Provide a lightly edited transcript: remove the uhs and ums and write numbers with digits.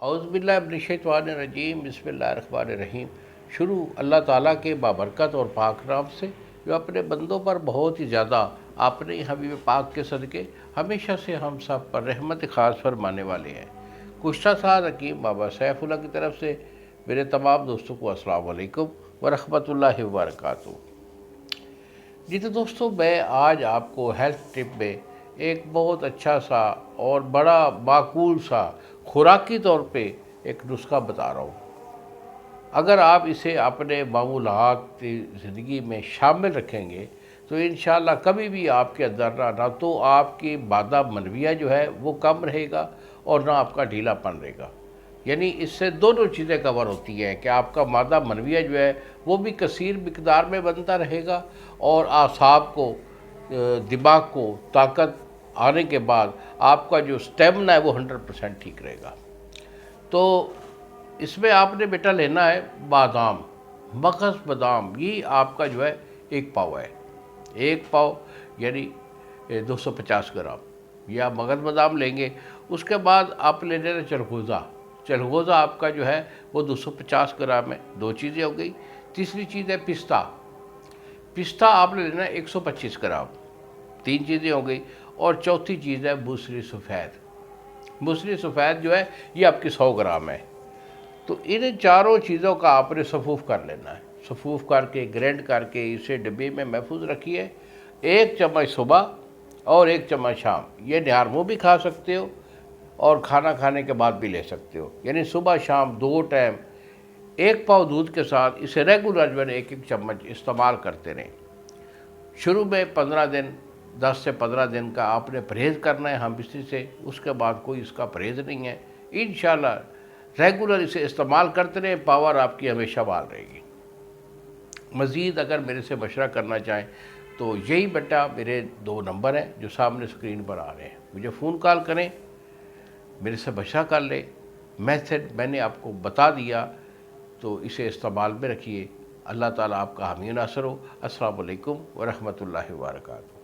اعوذ باللہ من الشیطان الرجیم، بسم اللہ الرحمن الرحیم۔ شروع اللہ تعالیٰ کے بابرکت اور پاک نام سے، جو اپنے بندوں پر بہت ہی زیادہ اپنے حبیب پاک کے صدقے ہمیشہ سے ہم سب پر رحمت خاص فرمانے والے ہیں۔ کشتہ ساز حکیم بابا سیف اللہ کی طرف سے میرے تمام دوستوں کو السلام علیکم ورحمۃ اللہ وبرکاتہ۔ جی تو دوستوں، میں آج آپ کو ہیلتھ ٹپ میں ایک بہت اچھا سا اور بڑا معقول سا خوراکی طور پہ ایک نسخہ بتا رہا ہوں۔ اگر آپ اسے اپنے معمولات زندگی میں شامل رکھیں گے تو انشاءاللہ کبھی بھی آپ کے اندر نہ تو آپ کی مادہ منویہ جو ہے وہ کم رہے گا اور نہ آپ کا ڈھیلا پن رہے گا۔ یعنی اس سے دونوں چیزیں کور ہوتی ہیں کہ آپ کا مادہ منویہ جو ہے وہ بھی کثیر مقدار میں بنتا رہے گا، اور اعصاب کو، دماغ کو طاقت آنے کے بعد آپ کا جو اسٹیمنا ہے وہ 100% ٹھیک رہے گا۔ تو اس میں آپ نے بیٹا لینا ہے بادام، مغز بادام۔ یہ آپ کا جو ہے 1 پاؤ ہے، 1 پاؤ یعنی 250 گرام یا مغز بادام لیں گے۔ اس کے بعد آپ لے لینا چلغوزہ۔ چلغوزہ آپ کا جو ہے وہ 250 گرام ہے۔ 2 چیزیں ہو گئی۔ تیسری چیز ہے پستہ۔ پستہ آپ نے لینا ہے 125 گرام۔ 3 چیزیں ہو گئی۔ اور چوتھی چیز ہے موسلی سفید۔ موسلی سفید جو ہے یہ آپ کی 100 گرام ہے۔ تو ان چاروں چیزوں کا آپ نے صفوف کر لینا ہے۔ صفوف کر کے گرینڈ کر کے اسے ڈبے میں محفوظ رکھیے۔ 1 چمچ صبح اور 1 چمچ شام۔ یہ نہار منہ بھی کھا سکتے ہو اور کھانا کھانے کے بعد بھی لے سکتے ہو، یعنی صبح شام 2 ٹائم 1 پاؤ دودھ کے ساتھ اسے ریگولر جو ہے 1 چمچ استعمال کرتے رہیں۔ شروع میں 15 دن، 10 سے 15 دن کا آپ نے پرہیز کرنا ہے ہم بستری سے۔ اس کے بعد کوئی اس کا پرہیز نہیں ہے۔ انشاءاللہ ریگولر اسے استعمال کرتے رہیں، پاور آپ کی ہمیشہ بحال رہے گی۔ مزید اگر میرے سے مشورہ کرنا چاہیں تو یہی بیٹا میرے 2 نمبر ہیں جو سامنے سکرین پر آ رہے ہیں، مجھے فون کال کریں، میرے سے مشورہ کر لیں۔ میتھڈ میں نے آپ کو بتا دیا، تو اسے استعمال میں رکھیے۔ اللہ تعالیٰ آپ کا حامی و ناصر ہو۔ السلام علیکم ورحمۃ اللہ وبرکاتہ۔